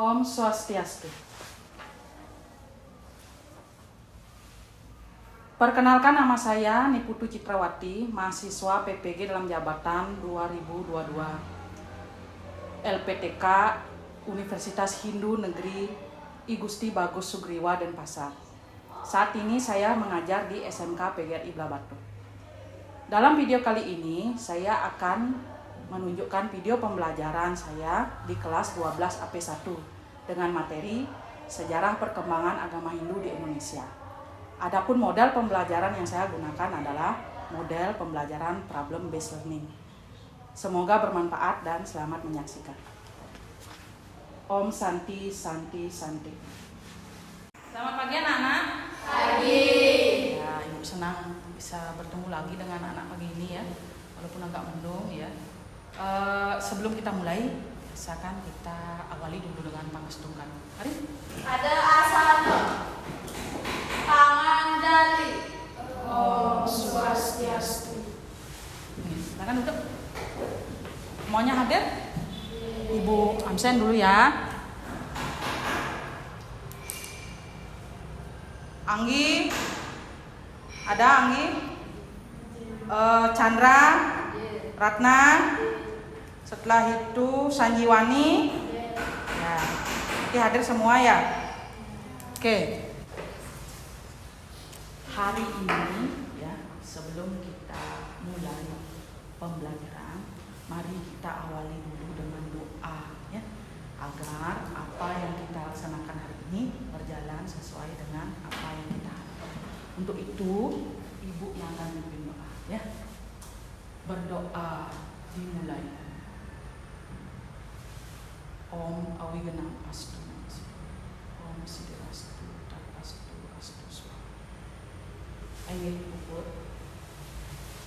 Om Swastiastu. Perkenalkan, nama saya Niputu Citrawati, mahasiswa PPG dalam jabatan 2022 LPTK Universitas Hindu Negeri I Gusti Bagus Sugriwa Denpasar. Saat ini saya mengajar di SMK PGRI Blabatu. Dalam video kali ini saya akan menunjukkan video pembelajaran saya di kelas 12 AP1 dengan materi Sejarah Perkembangan Agama Hindu di Indonesia. Adapun model pembelajaran yang saya gunakan adalah model pembelajaran problem based learning. Semoga bermanfaat dan selamat menyaksikan. Om Santi Santi Santi. Selamat pagi anak-anak. Pagi. Ya, ibu senang bisa bertemu lagi dengan anak pagi ini ya, walaupun agak mendung ya. Sebelum kita mulai, biasakan kita awali dulu dengan pangestungkan. Mari. Ada asana, pangandali, Om Swastiastu. Silakan duduk. Semuanya hadir? Ibu absen dulu ya. Anggi, ada Anggi? Chandra, Ratna, setelah itu Sanjiwani. Ya, oke, hadir semua ya. Oke. Hari ini ya, sebelum kita mulai pembelajaran, mari kita awali dulu dengan doa ya, agar apa yang kita laksanakan hari ini berjalan sesuai dengan apa yang kita harapkan. Untuk itu, ibu yang akan memimpin doa ya. Berdoa dimulai. Om Awigenang Astu, Om Siddhastu, Tatastu, Astu Swaha. Ayo ikut.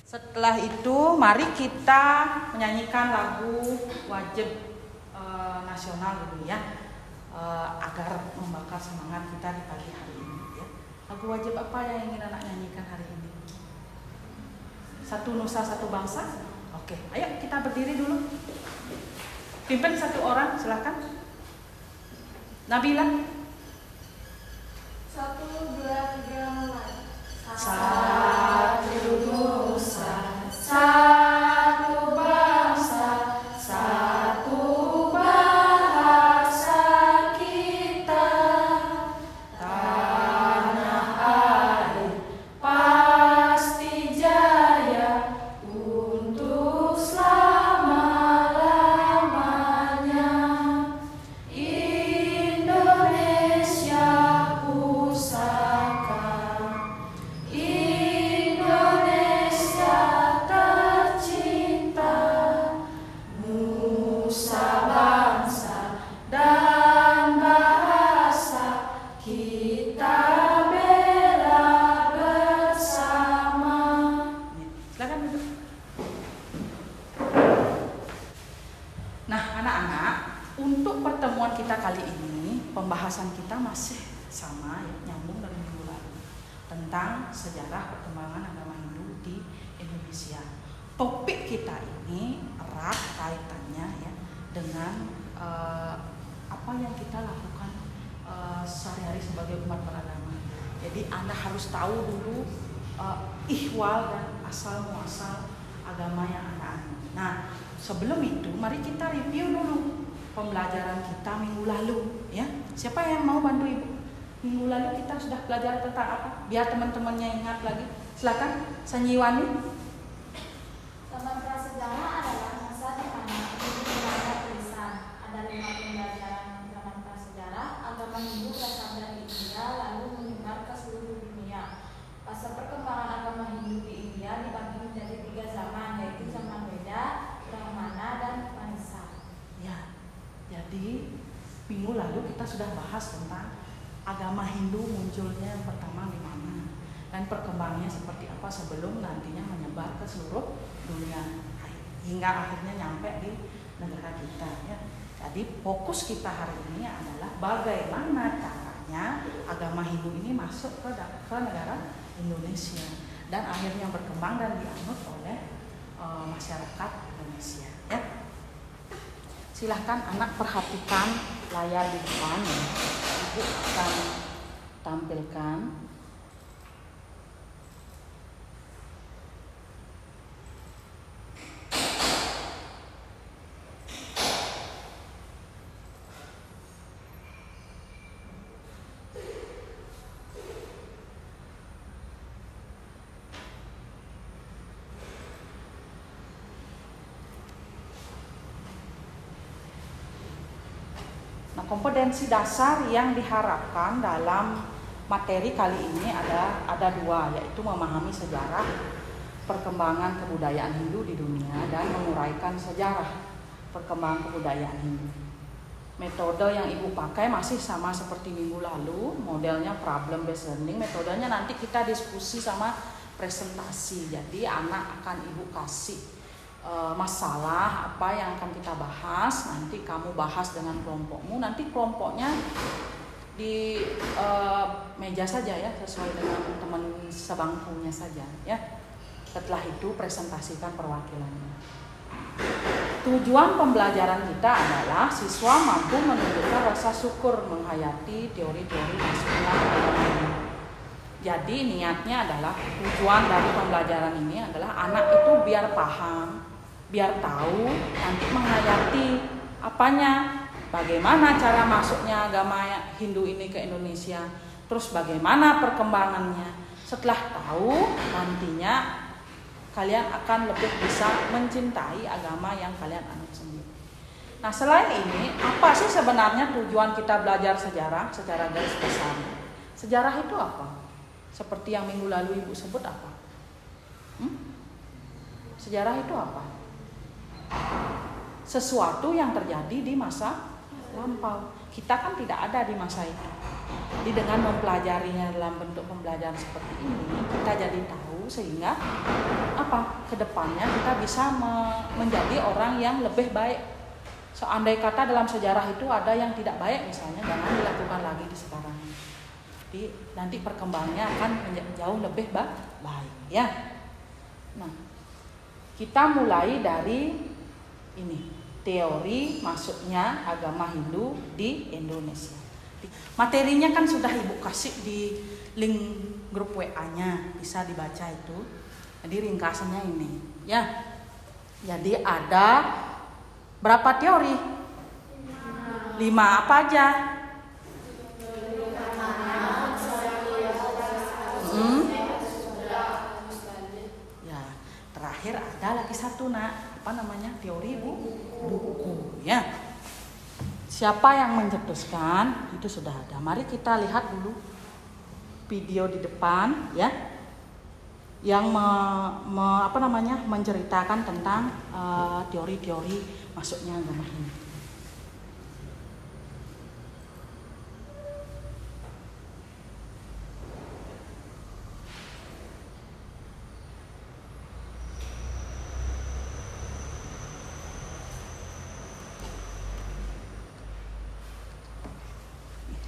Setelah itu, mari kita menyanyikan lagu wajib nasional dulu ya, agar membakar semangat kita di pagi hari ini ya. Lagu wajib apa yang ingin anak nyanyikan hari ini? Satu Nusa Satu Bangsa. Oke, ayo kita berdiri dulu. Pimpin satu orang, silakan. Nabila. 1, 2, 3, mulai. Satu Nusa, satu bangsa, satu bahasa kita, tanah air pasti jaya untuk selama-lamanya. Indonesia pusaka, Indonesia tercinta, nusa bangsa dan bahasa kita bela bersama. Silakan duduk. Nah, anak-anak, untuk pertemuan kita kali ini, pembahasan kita masih sama ya, nyambung dari minggu lalu tentang sejarah perkembangan agama Hindu di Indonesia. Topik kita ini erat kaitannya ya dengan apa yang kita lakukan sehari-hari sebagai umat beragama. Jadi Anda harus tahu dulu ihwal dan asal muasal agama yang Anda anut. Nah, sebelum itu mari kita review dulu pembelajaran kita minggu lalu ya. Siapa yang mau bantu ibu? Minggu lalu kita sudah belajar tentang apa? Biar teman-temannya ingat lagi. Silakan, Sanjiwani. Zaman prasejarah adalah masa di mana Hindu berada tulisan. Ada 5 pembelajaran zaman prasejarah. Agama Hindu berasal dari India lalu menyebar ke seluruh dunia. Fase perkembangan agama Hindu di India dibagi menjadi 3 zaman, yaitu zaman Veda, Brahmana, dan Upanishad. Ya, jadi minggu lalu kita sudah bahas tentang agama Hindu munculnya yang pertama di mana dan perkembangannya seperti apa sebelum nantinya menyebar ke seluruh dunia hingga akhirnya nyampe di negara kita ya. Jadi fokus kita hari ini adalah bagaimana caranya agama Hindu ini masuk ke negara Indonesia dan akhirnya berkembang dan dianut oleh masyarakat Indonesia ya. Silahkan anak perhatikan layar di depan ya. Ibu akan tampilkan. Nah, kompetensi dasar yang diharapkan dalam materi kali ini ada dua, yaitu memahami sejarah perkembangan kebudayaan Hindu di dunia dan menguraikan sejarah perkembangan kebudayaan Hindu. Metode yang Ibu pakai masih sama seperti minggu lalu, modelnya problem based learning. Metodenya nanti kita diskusi sama presentasi. Jadi anak akan Ibu kasih masalah apa yang akan kita bahas, nanti kamu bahas dengan kelompokmu, nanti kelompoknya di meja saja ya, sesuai dengan teman sebangkunya saja ya. Setelah itu presentasikan perwakilannya. Tujuan pembelajaran kita adalah siswa mampu menunjukkan rasa syukur menghayati teori-teori masuknya agama Hindu. Jadi niatnya adalah, tujuan dari pembelajaran ini adalah anak itu biar paham, biar tahu, nanti menghayati apanya, bagaimana cara masuknya agama Hindu ini ke Indonesia, terus bagaimana perkembangannya. Setelah tahu, nantinya kalian akan lebih bisa mencintai agama yang kalian anut sendiri. Nah, selain ini, apa sih sebenarnya tujuan kita belajar sejarah secara garis besar? Sejarah itu apa? Seperti yang minggu lalu Ibu sebut apa? Sejarah itu apa? Sesuatu yang terjadi di masa lampau. Kita kan tidak ada di masa itu. Jadi dengan mempelajarinya dalam bentuk pembelajaran seperti ini, kita jadi tahu sehingga apa? Kedepannya kita bisa menjadi orang yang lebih baik. Seandai kata dalam sejarah itu ada yang tidak baik misalnya, jangan dilakukan lagi di sekarang. Jadi nanti perkembangannya akan jauh lebih baik ya. Nah, kita mulai dari ini, teori masuknya agama Hindu di Indonesia. Materinya kan sudah Ibu kasih di link grup WA-nya, bisa dibaca itu. Jadi ringkasannya ini ya. Jadi ada berapa teori? 5 apa aja? Ya, terakhir ada lagi satu nak, apa namanya? Teori buku ya. Siapa yang mencetuskan itu sudah ada. Mari kita lihat dulu video di depan ya, yang menceritakan tentang teori-teori masuknya agama Hindu.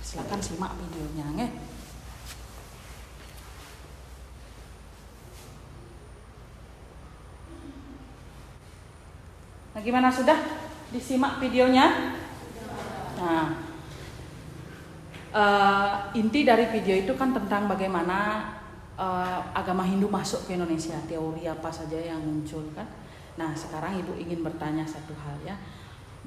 Silakan simak videonya nge. Nah, gimana, sudah disimak videonya? Nah, inti dari video itu kan tentang bagaimana agama Hindu masuk ke Indonesia, teori apa saja yang muncul kan. Nah, sekarang Ibu ingin bertanya satu hal ya.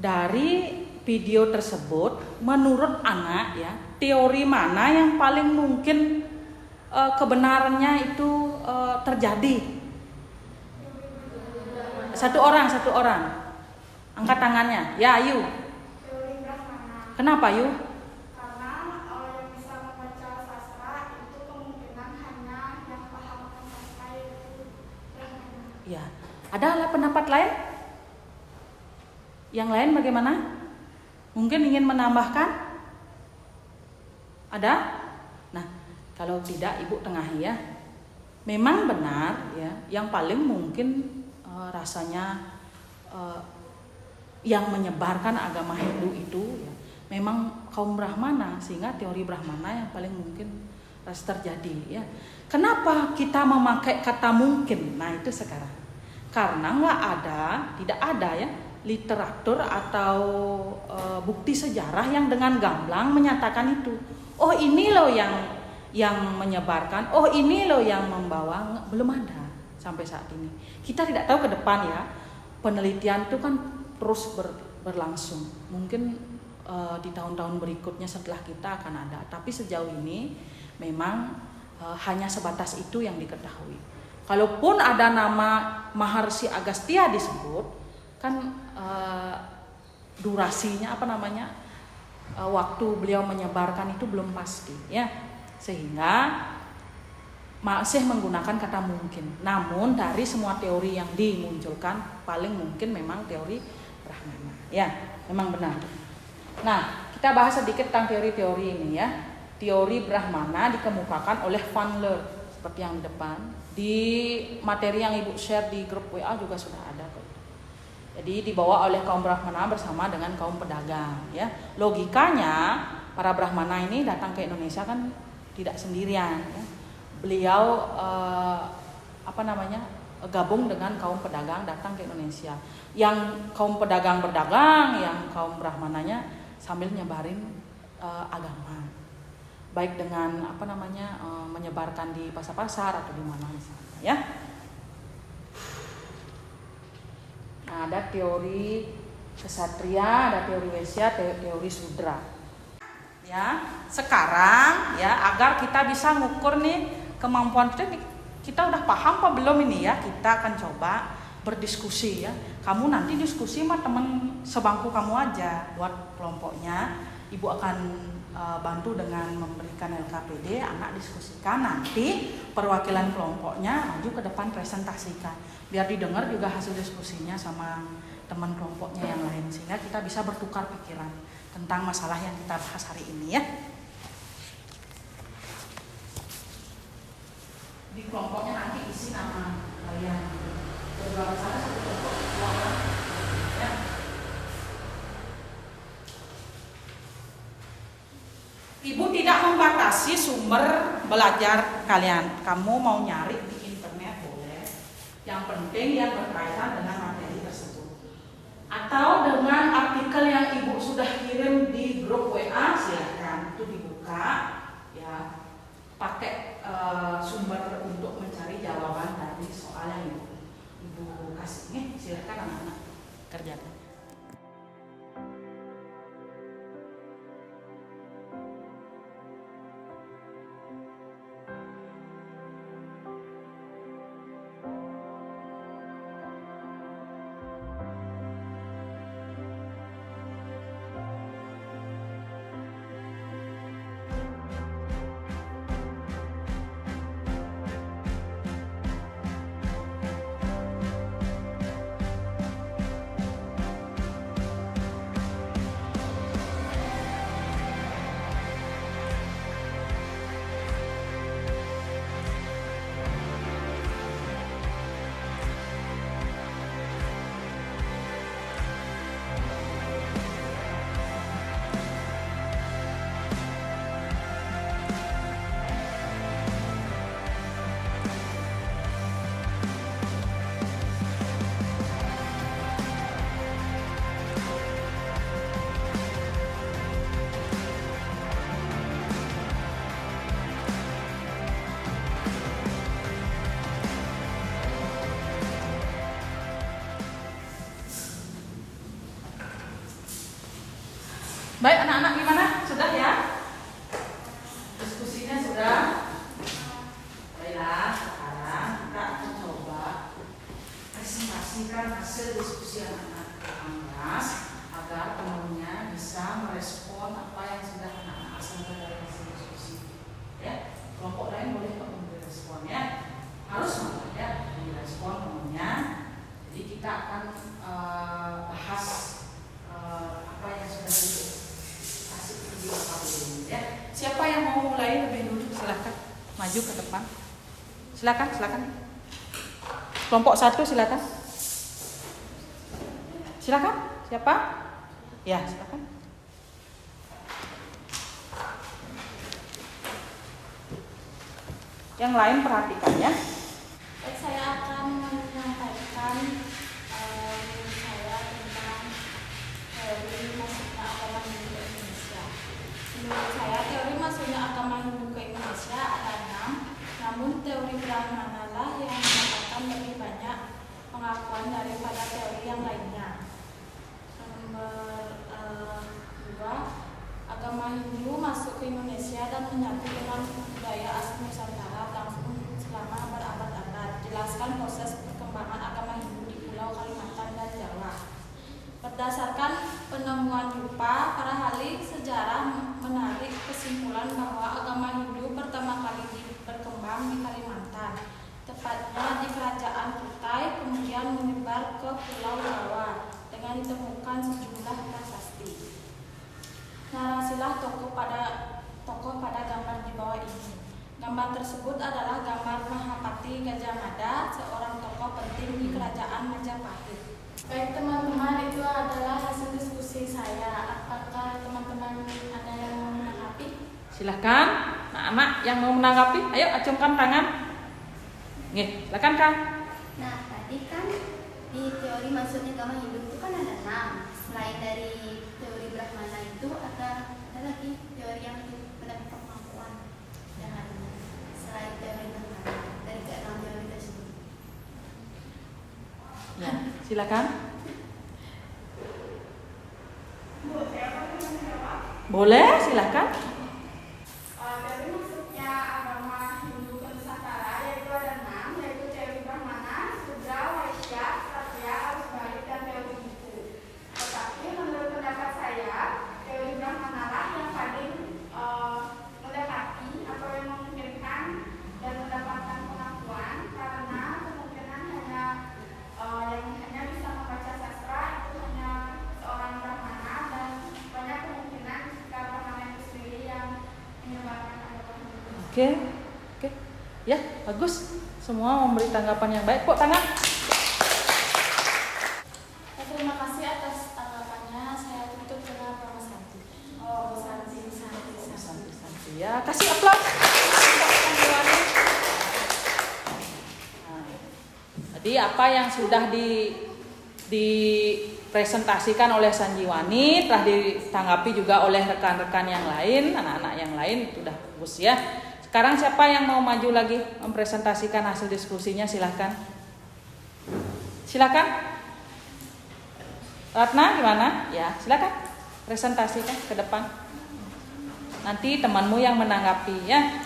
Dari video tersebut, menurut anak ya, teori mana yang paling mungkin kebenarannya itu terjadi? Satu orang. Angkat tangannya. Ya, Ayu. Teori Brahmana. Kenapa, Ayu? Karena yang bisa membaca sastra itu kemungkinan hanya yang paham akan sastra itu Brahmana. Ya. Ada pendapat lain? Yang lain bagaimana? Mungkin ingin menambahkan? Ada? Nah, kalau tidak Ibu tengahi ya. Memang benar ya, yang paling mungkin rasanya yang menyebarkan agama Hindu itu ya, memang kaum Brahmana, sehingga teori Brahmana yang paling mungkin terjadi ya. Kenapa kita memakai kata mungkin? Nah, itu sekarang. Karena tidak ada ya literatur atau bukti sejarah yang dengan gamblang menyatakan itu. Oh ini loh yang menyebarkan, oh ini loh yang membawa, belum ada sampai saat ini. Kita tidak tahu ke depan ya, penelitian itu kan terus berlangsung. Mungkin di tahun-tahun berikutnya setelah kita akan ada, tapi sejauh ini memang hanya sebatas itu yang diketahui. Kalaupun ada nama Maharsi Agastya disebut, kan durasinya waktu beliau menyebarkan itu belum pasti ya, sehingga masih menggunakan kata mungkin. Namun dari semua teori yang dimunculkan paling mungkin memang teori Brahmana ya, memang benar. Nah, kita bahas sedikit tentang teori-teori ini ya. Teori Brahmana dikemukakan oleh Van Leer seperti yang di depan. Di materi yang Ibu share di grup WA juga sudah ada kok. Jadi dibawa oleh kaum Brahmana bersama dengan kaum pedagang ya. Logikanya para Brahmana ini datang ke Indonesia kan tidak sendirian ya. Beliau gabung dengan kaum pedagang datang ke Indonesia. Yang kaum pedagang berdagang, yang kaum Brahmananya sambil nyebarin agama. Baik dengan menyebarkan di pasar-pasar atau di mana misalnya ya. Nah, ada teori kesatria, ada teori Wesya, teori Sudra. Ya, sekarang ya agar kita bisa ngukur nih kemampuan kita udah paham apa belum ini ya, kita akan coba berdiskusi ya. Kamu nanti diskusi sama teman sebangku kamu aja buat kelompoknya. Ibu akan bantu dengan memberikan LKPD, anak diskusikan, nanti perwakilan kelompoknya maju ke depan presentasikan. Biar didengar juga hasil diskusinya sama teman kelompoknya yang lain, sehingga kita bisa bertukar pikiran tentang masalah yang kita bahas hari ini ya. Di kelompoknya nanti isi nama kalian. Beberapa salah satu kelompok ya. Ibu tidak membatasi sumber belajar kalian. Kamu mau nyari di internet boleh. Yang penting yang berkaitan dengan materi tersebut. Atau dengan artikel yang ibu sudah kirim di grup WA, silakan itu dibuka ya. Pakai sumber untuk mencari jawaban dari soal yang ibu kasih. Nih, silakan anak-anak kerjakan. Baik anak-anak, gimana? Sudah ya? Diskusinya sudah? Baiklah, sekarang kita akan coba presentasikan hasil diskusi anak-anak kelas agar temannya bisa merespon apa yang sudah anak-anak hasilkan dari hasil diskusi. Ya, kelompok lain boleh memberi respon ya. Harus malah ya, direspon temannya. Jadi kita akan bahas apa yang sudah ya. Siapa yang mau mulai lebih dulu? Silakan maju ke depan. Silakan. Kelompok 1 silakan. Silakan. Siapa? Ya, silakan. Yang lain perhatikan ya. Baik, saya akan menyampaikan saya tentang masuknya agama Hindu ke Indonesia ada 6, namun teori Brahmana lah yang mendapatkan lebih banyak pengakuan daripada teori yang lainnya. Nomor 2, agama Hindu masuk ke Indonesia dan menyatu dengan budaya asli Nusantara langsung selama berabad-abad. Jelaskan proses perkembangan agama Hindu di Pulau Kalimantan dan Jawa. Berdasarkan penemuan Yupa, para ahli sejarah menarik kesimpulan bahwa agama Hindu pertama kali berkembang di Kalimantan, tepatnya di Kerajaan Kutai, kemudian menyebar ke Pulau Jawa dengan ditemukan sejumlah prasasti. Narasilah tokoh pada gambar di bawah ini. Gambar tersebut adalah gambar Mahapati Gajah Mada, seorang tokoh penting di Kerajaan Majapahit. Baik teman-teman, itu adalah hasil diskusi saya. Apakah teman-teman ada yang mau menanggapi? Silahkan, anak-anak yang mau menanggapi, ayo acungkan tangan. Nih, silakan Kak. Nah, tadi kan di teori maksudnya agama Hindu itu kan ada 6. Selain dari teori Brahmana itu ada lagi teori yang mendapat pengakuan yang lainnya. Selain teori Brahmana dari ke-6 teori tersebut. Ya, silakan. Boleh, silakan. Dari maksudnya agama Hindu ke Nusantara yaitu ada 6, yaitu teori Brahmana, Sudra, Waisya, Ksatria, Arus Balik, dan teori Hindu. Tetapi menurut pendapat saya, teori Brahmana lah yang paling mendekati atau yang memungkinkan dan mendapatkan pengakuan, karena kemungkinan yang hanya bisa membaca sastra itu hanya seorang Brahmana, dan banyak kemungkinan jika Brahmana itu sendiri yang menyebarkan agama Hindu. Oke. Ya, bagus. Semua memberi tanggapan yang baik. Kok tangan? Terima kasih atas tanggapannya. Saya tutup dengan Mama Santi. Oh, Santi. Santi. Ya, kasih aplaus. Nah, jadi apa yang sudah dipresentasikan oleh Sanjiwani telah ditanggapi juga oleh rekan-rekan yang lain, anak-anak yang lain, itu udah bagus ya. Sekarang siapa yang mau maju lagi mempresentasikan hasil diskusinya, silahkan. Silakan. Ratna gimana? Ya, silakan presentasikan ke depan. Nanti temanmu yang menanggapi ya.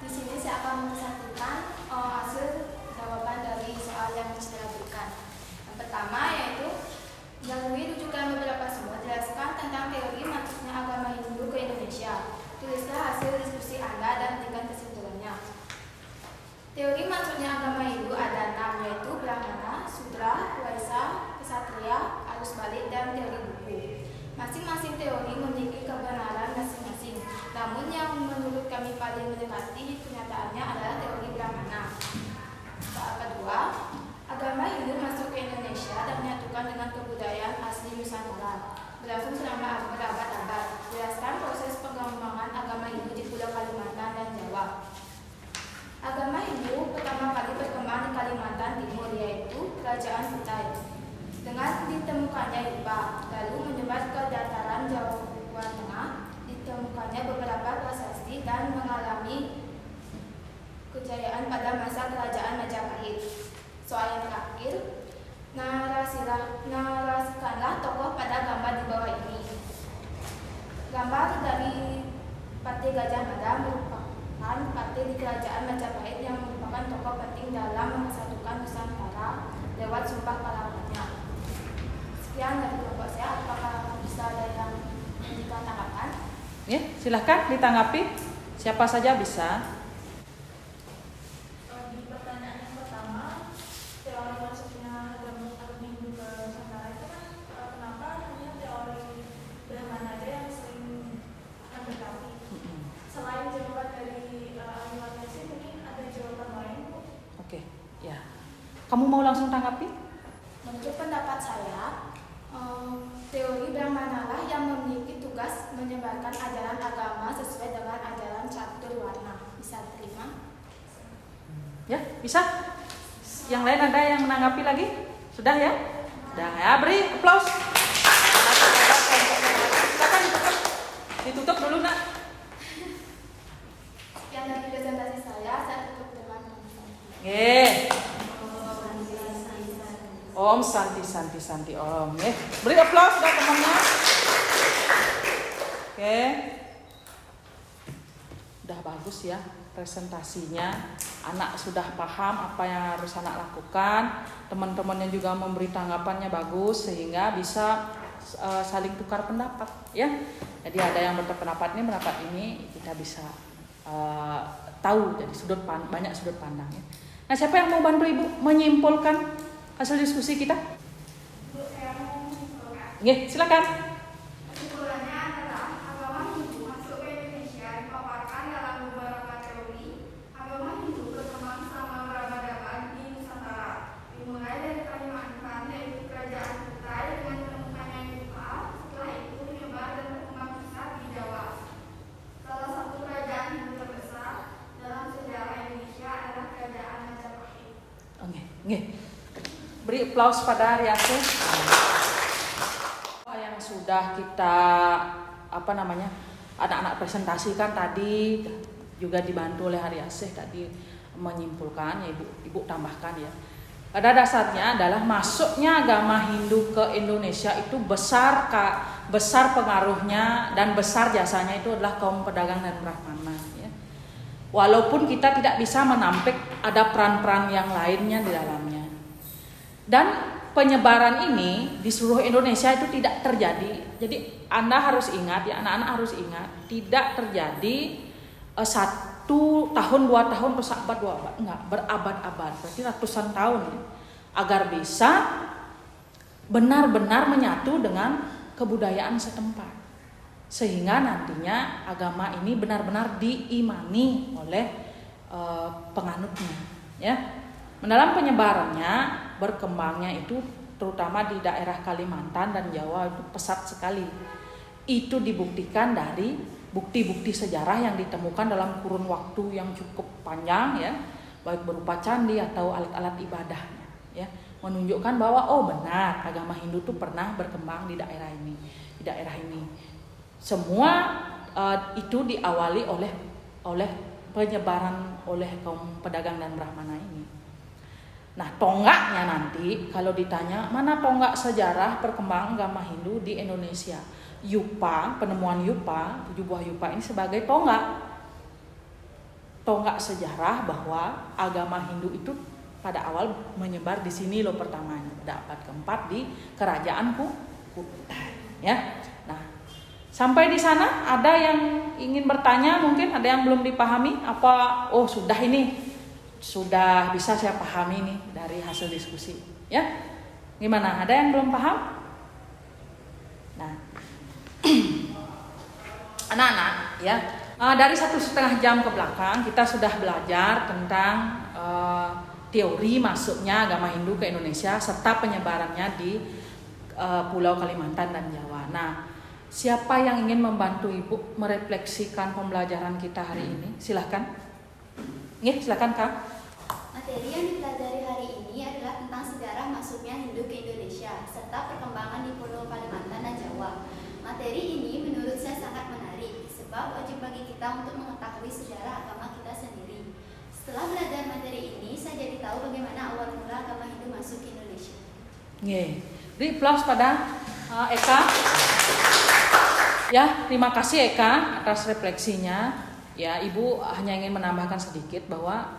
Di sini saya akan menyampaikan hasil jawaban dari soal yang saya berikan. Yang pertama yaitu melalui rujukan beberapa sumber jelaskan tentang teori masuknya agama Hindu ke Indonesia. Tulislah hasil diskusi Anda dan berikan kesimpulannya. Teori masuknya agama Hindu ada 6, yaitu Brahmana, Sudra, Waisya, Ksatria, Arus Balik, dan teori buku. Masing-masing teori memiliki kebenaran masing-masing. Namun yang menurut kami paling mendekati kenyataannya adalah teori Brahmana. Soal kedua, agama Hindu masuk ke Indonesia dan menyatukan dengan kebudayaan asli Nusantara. Berlangsung selama berabad-abad. Jelaskan proses pengembangan agama Hindu di Pulau Kalimantan dan Jawa. Agama Hindu pertama kali berkembang di Kalimantan Timur, yaitu Kerajaan Kutai. Dengan ditemukannya Yupa, lalu menyebar ke dataran Jawa Tengah, ditemukannya beberapa prasasti dan mengalami kejayaan pada masa Kerajaan Majapahit. Soal yang terakhir, narasikanlah tokoh pada gambar di bawah ini. Gambar dari Pati Gajah Mada merupakan Pati di Kerajaan Majapahit yang merupakan tokoh penting dalam mempersatukan Nusantara lewat sumpah pahlawannya. Sekian dari kelompok saya. Apakah bisa ada yang memberikan tanggapan? Ya, silahkan ditanggapi. Siapa saja bisa. Di pertanyaan yang pertama, teori masuknya agama Hindu ke Nusantara itu kan kenapa hanya teori Brahmana aja yang sering mendekati? Selain jawaban dari Ahilman Yasin, mungkin ada jawaban lain, Bu? Oke, ya. Kamu mau langsung tanggapi? Menurut pendapat saya, teori Brahmana lah yang memiliki tugas menyebarkan ajaran agama sesuai dengan ajaran catur warna. Bisa terima? Ya, bisa. Yang lain ada yang menanggapi lagi? Sudah ya? Sudah ya, beri aplaus. Ditutup dulu nak. Sekian dari presentasi saya tutup dengan Om Santi Om. Beri aplaus buat temannya. Udah bagus ya presentasinya. Anak sudah paham apa yang harus anak lakukan. Teman-temannya juga memberi tanggapannya bagus sehingga bisa saling tukar pendapat ya. Jadi ada yang berpendapat ini kita bisa tahu jadi banyak sudut pandang ya. Nah, siapa yang mau bantu Ibu menyimpulkan hasil diskusi kita? Bu, saya mau menyimpulkan. Silakan. Kesimpulannya adalah agama Hindu masuk ke Indonesia dipaparkan dalam beberapa teori. Agama Hindu berkembang selama berabad-abad di Nusantara. Dimulai dari Kalimantan, yaitu kerajaan Kutai dengan menemukannya Yupa. Setelah itu menyebar dan berkembang besar di Jawa. Salah satu kerajaan Hindu terbesar dalam sejarah Indonesia adalah kerajaan Majapahit. Beri aplaus pada Riase. Yang sudah kita anak-anak presentasikan tadi juga dibantu oleh Riase tadi menyimpulkan ya Ibu tambahkan ya. Pada dasarnya adalah masuknya agama Hindu ke Indonesia itu besar pengaruhnya dan besar jasanya itu adalah kaum pedagang dan Brahmana ya. Walaupun kita tidak bisa menampik ada peran-peran yang lainnya di dalamnya. Dan penyebaran ini di seluruh Indonesia itu tidak terjadi. Jadi Anda harus ingat ya, anak-anak harus ingat, tidak terjadi 1 tahun, 2 tahun, berabad, 2 abad, enggak, berabad-abad, berarti ratusan tahun ya, agar bisa benar-benar menyatu dengan kebudayaan setempat. Sehingga nantinya agama ini benar-benar diimani oleh penganutnya ya. Dalam penyebarannya, berkembangnya itu terutama di daerah Kalimantan dan Jawa itu pesat sekali. Itu dibuktikan dari bukti-bukti sejarah yang ditemukan dalam kurun waktu yang cukup panjang ya, baik berupa candi atau alat-alat ibadahnya ya, menunjukkan bahwa benar agama Hindu itu pernah berkembang di daerah ini. Semua itu diawali oleh penyebaran oleh kaum pedagang dan Brahmana ini. Nah, tonggaknya nanti kalau ditanya mana tonggak sejarah perkembangan agama Hindu di Indonesia, penemuan Yupa, 7 buah Yupa ini sebagai tonggak sejarah bahwa agama Hindu itu pada awal menyebar di sini loh pertamanya, pada abad keempat di kerajaan Kutai ya. Nah, sampai di sana ada yang ingin bertanya, mungkin ada yang belum dipahami apa? Sudah bisa saya pahami nih dari hasil diskusi ya. Gimana? Ada yang belum paham? Nah, anak-anak ya, dari 1,5 jam ke belakang kita sudah belajar tentang teori masuknya agama Hindu ke Indonesia serta penyebarannya di Pulau Kalimantan dan Jawa. Nah, siapa yang ingin membantu Ibu merefleksikan pembelajaran kita hari ini? Silahkan. Silakan Kak. Materi yang dipelajari hari ini adalah tentang sejarah masuknya Hindu ke Indonesia serta perkembangan di Pulau Kalimantan dan Jawa. Materi ini menurut saya sangat menarik sebab wajib bagi kita untuk mengetahui sejarah agama kita sendiri. Setelah belajar materi ini, saya jadi tahu bagaimana awal mula agama Hindu masuk ke Indonesia. Beri aplaus pada Eka. Ya, terima kasih Eka atas refleksinya. Ya, Ibu hanya ingin menambahkan sedikit bahwa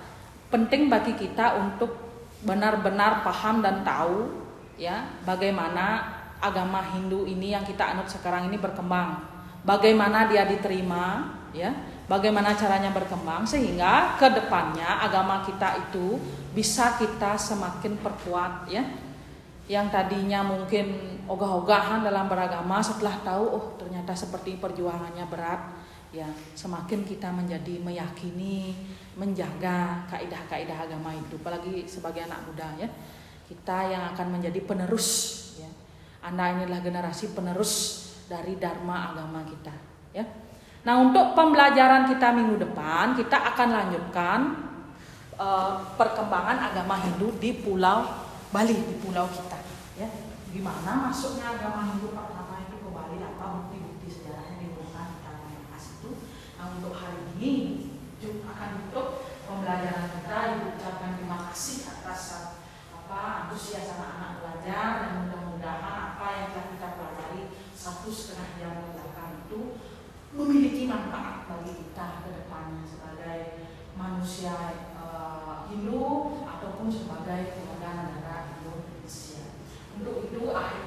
penting bagi kita untuk benar-benar paham dan tahu ya bagaimana agama Hindu ini yang kita anut sekarang ini berkembang. Bagaimana dia diterima ya, bagaimana caranya berkembang sehingga ke depannya agama kita itu bisa kita semakin perkuat ya. Yang tadinya mungkin ogah-ogahan dalam beragama, setelah tahu ternyata seperti perjuangannya berat ya, semakin kita menjadi meyakini, menjaga kaidah-kaidah agama itu, apalagi sebagai anak muda ya, kita yang akan menjadi penerus ya. Anda inilah generasi penerus dari dharma agama kita ya. Nah, untuk pembelajaran kita minggu depan kita akan lanjutkan perkembangan agama Hindu di Pulau Bali, di pulau kita ya. Gimana masuknya agama Hindu pertama itu ke Bali, apa bukti-bukti sejarahnya di mana kita untuk hari ini akan tutup pembelajaran kita. Ibu ucapkan terima kasih atas antusias anak-anak belajar, dan mudah-mudahan apa yang telah kita pelajari 1,5 jam ke belakang itu memiliki manfaat bagi kita ke depannya sebagai manusia Hindu ataupun sebagai warga negara Indonesia. Untuk itu akhir